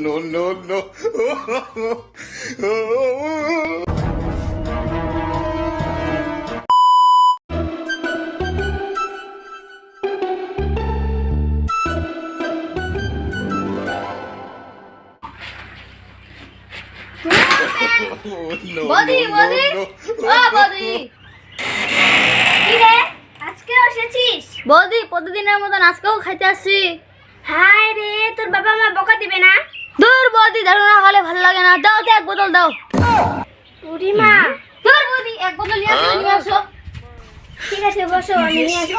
no. বদি বদি ও বদি কি রে আজকেও এসেছিস? বদি প্রতিদিনের মতন আজকেও খাইতে আসছি। হায় রে, তোর বাবা মা বকা দিবে না? দূর বদি, দারু না হলে ভালো লাগে না। দাও তো এক বোতল দাও। উরি মা, দূর বদি, এক বোতল নিয়ে আসো। ঠিক আছে বসো, আমি নিয়ে আসছি।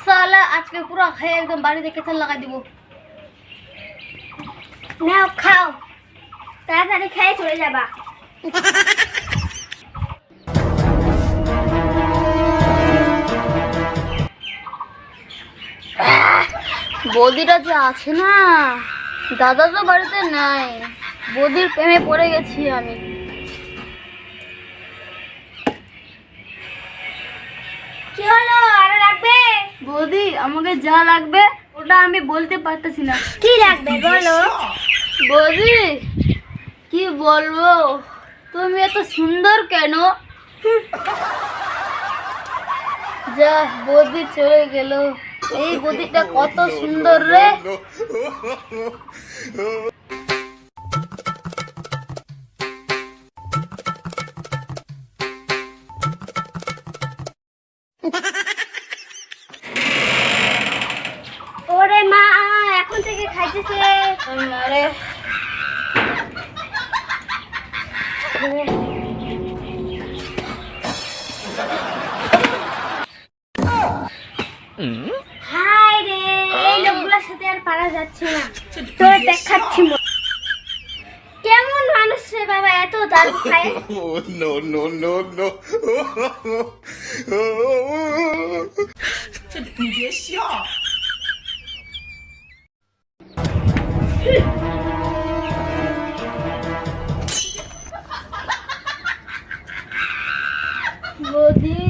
সালা আজকে পুরো খেয়ে একদম বাড়িতে কেচাল লাগাই দিব। নাও খাও, তাড়াতাড়ি খেয়ে চলে যাবা। বদিটা যে আছে না, দাদা তো বাড়িতে নাই, বদির প্রেমে পড়ে গেছি আমি। কি হলো, আরো লাগবে? বদি আমাকে যা লাগবে ওটা আমি বলতে পারতেছি না। কি লাগবে বলো? বদি কি বলবো, তুমি এত সুন্দর কেন? যা বদি চলে গেল, এই বদিটা কত সুন্দর রে। ওরে মা, এখন থেকে খাইতেছে। আরে হায় রে, এই লোকগুলোর সাথে আর পারা যাচ্ছে না। তোর দেখাচ্ছি কেমন মানুষ রে বাবা, এত দারু খায়। No. 你别笑。 বদি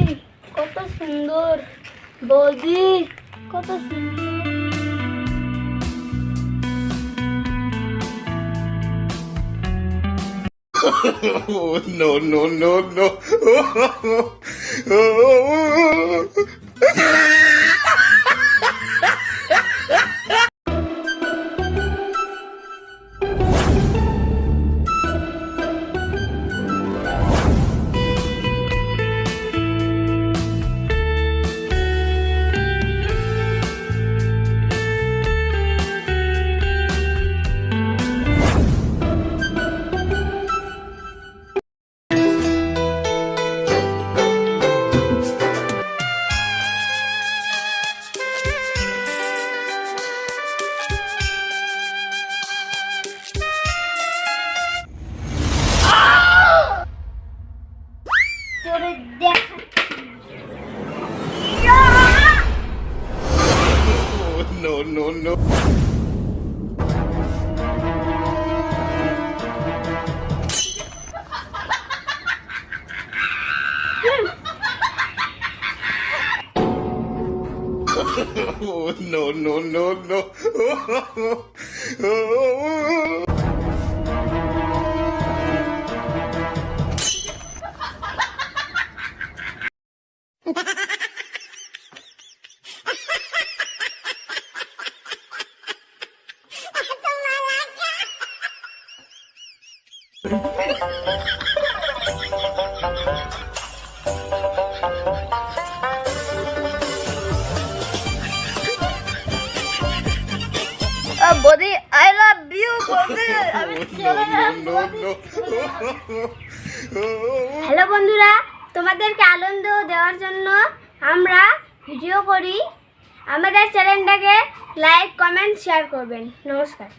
কত সুন্দর, বদি কত সুন্দর। No. তোরে দেখাচ্ছি। No. No. Bodi I love you Bodi, আমি চলে গেলাম। No. হ্যালো বন্ধুরা, তোমাদেরকে আনন্দ দেওয়ার জন্য আমরা ভিডিও করি। আমাদের চ্যানেলটাকে লাইক, কমেন্ট, শেয়ার করবেন। নমস্কার।